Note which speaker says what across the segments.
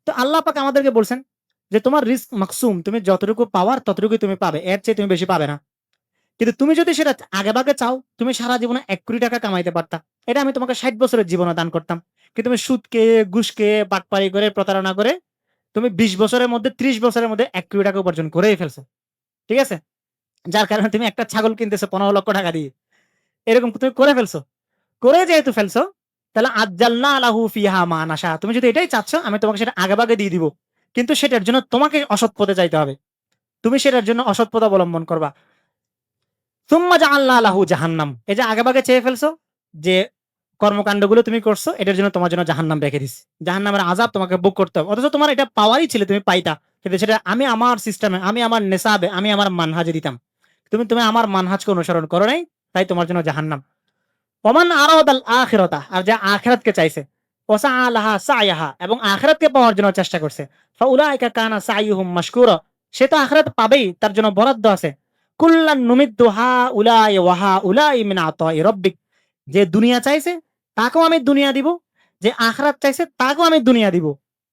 Speaker 1: তো আল্লাহ পাক আমাদেরকে বলছেন যে তোমার রিস্ক মাকসুম, তুমি যতটুকু পাওয়ার ততটুকুই তুমি পাবে, এর চেয়ে তুমি বেশি পাবে না। কিন্তু তুমি যদি সেটা আগেভাগে চাও, তুমি সারা জীবনে ১ কোটি টাকা কামাইতে পারতা। এটা আমি তোমাকে ৬০ বছরের জীবনে দান করতাম। কিন্তু তুমি সুদ খেয়ে, ঘুষ খেয়ে, বাটপারি করে, প্রতারণা করে তুমি ২০ বছরের মধ্যে, ৩০ বছরের মধ্যে ১ কোটি টাকা উপার্জন করেই ফেলছো। ঠিক আছে? যার কারণে তুমি একটা ছাগল কিনতেছো ১৫ লক্ষ টাকা দিয়ে। এরকম তুমি করে ফেলছো। করে যেহেতু ফেলছো, তাহলে আজ্জালনা লাহু ফিহা মা নাশা। তুমি যদি এটাই চাচ্ছ, আমি তোমাকে সেটা আগেভাগে দিয়ে দিব। কিন্তু সেটার জন্য তোমাকে অসৎ পথে যাইতে হবে। তুমি সেটার জন্য অসৎ পথ অবলম্বন করবা। সুম্মা জাআলনা লাহু জাহান্নাম। এই যে আগেভাগে চেয়ে ফেলছো, যে কর্মকাণ্ডগুলো তুমি করছো, এটার জন্য তোমার জন্য জাহান্নাম রেখে দিছি। জাহান্নামের আযাব তোমাকে ভোগ করতে হবে। অথচ তোমার এটা পাওয়ারই ছিল, তুমি পাইতা। কিন্তু সেটা আমি আমার সিস্টেমে, আমি আমার নেসাবে, আমি আমার মানহাজে দিতাম। তুমি তুমি আমার মানহাজকে অনুসরণ করো নাই, তাই তোমার জন্য জাহান্নাম। ওমান আরাদাল আখিরাতা, আর যে আখিরাতকে চাইছে, ওয়াসাআ লাহা সাইয়াহা, এবং আখিরাতকে পাওয়ার জন্য চেষ্টা করছে, ফাউলাইকা কানা সাইয়ুহুম মাশকুরা, সে তো আখিরাত পাবেই, তার জন্য বরাদ্দ আছে। কুল্লান নুমিদ্দু হাউলাই ওয়া হাউলাই মিন আতাই রাব্বিক। যে দুনিয়া চাইছে তাকেও আমি দুনিয়া দিব, যে আখিরাত চাইছে তাকেও আমি দুনিয়া দিব।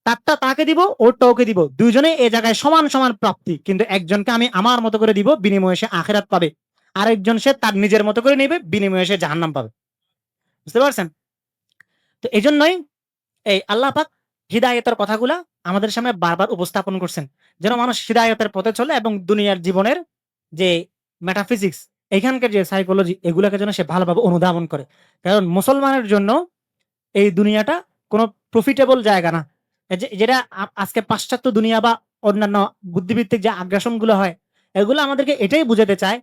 Speaker 1: তারটা তাকে দিব, ওরটা ওকে দিব। দুইজনে এই জায়গায় সমান সমান প্রাপ্তি, কিন্তু একজনকে আমি আমার মতো করে দিব, বিনিময়ে সে আখিরাত পাবে। আরেকজন সে তার নিজের মতো করে নেবে, বিনিময়ে সে জাহান্নাম পাবে। বুঝতে পারছেন? তো এজন্যই এই আল্লাহ পাক হিদায়াতের কথাগুলা আমাদের সামনে বারবার উপস্থাপন করছেন, যেন মানুষ হিদায়াতের পথে চলে এবং দুনিয়ার জীবনের যে মেটাফিজিক্স, এখানকার যে সাইকোলজি, এগুলাকে যেন সে ভালোভাবে অনুধাবন করে। কারণ মুসলমানের জন্য এই দুনিয়াটা কোনো প্রফিটেবল জায়গা না। যেটা আজকে পাশ্চাত্য দুনিয়া বা অন্যান্য বুদ্ধিভিত্তিক যে আগ্রাসনগুলো হয়, এগুলো আমাদেরকে এটাই বুঝাতে চায়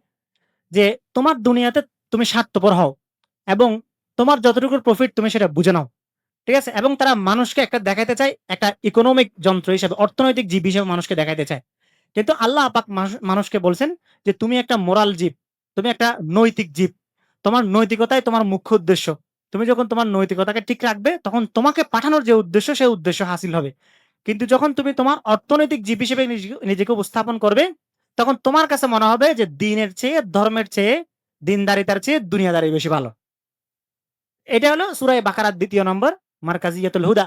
Speaker 1: যে তোমার দুনিয়াতে তুমি স্বার্থপর হও, এবং তোমার যতটুকু প্রফিট তুমি সেটা বুঝে নাও। ঠিক আছে? এবং তারা মানুষকে একটা দেখাইতে চায়, একটা ইকোনমিক যন্ত্র হিসেবে, অর্থনৈতিক জীব হিসেবে মানুষকে দেখাইতে চায়। কিন্তু আল্লাহ পাক মানুষকে বলছেন যে তুমি একটা মোরাল জীব, তুমি একটা নৈতিক জীব। তোমার নৈতিকতাই তোমার মুখ্য উদ্দেশ্য। তুমি যখন তোমার নৈতিকতাকে ঠিক রাখবে, তখন তোমাকে পাঠানোর যে উদ্দেশ্য, সেই উদ্দেশ্য হাসিল হবে। কিন্তু যখন তুমি তোমার অর্থনৈতিক জীব হিসেবে নিজেকে উপস্থাপন করবে, তখন তোমার কাছে মনে হবে যে দিনের চেয়ে, ধর্মের চেয়ে, দিনদারিতার চেয়ে দুনিয়াদারি বেশি ভালো। এটা হলো সূরা বাকারার ২য় নম্বর, মারকাজিয়াতুল হুদা।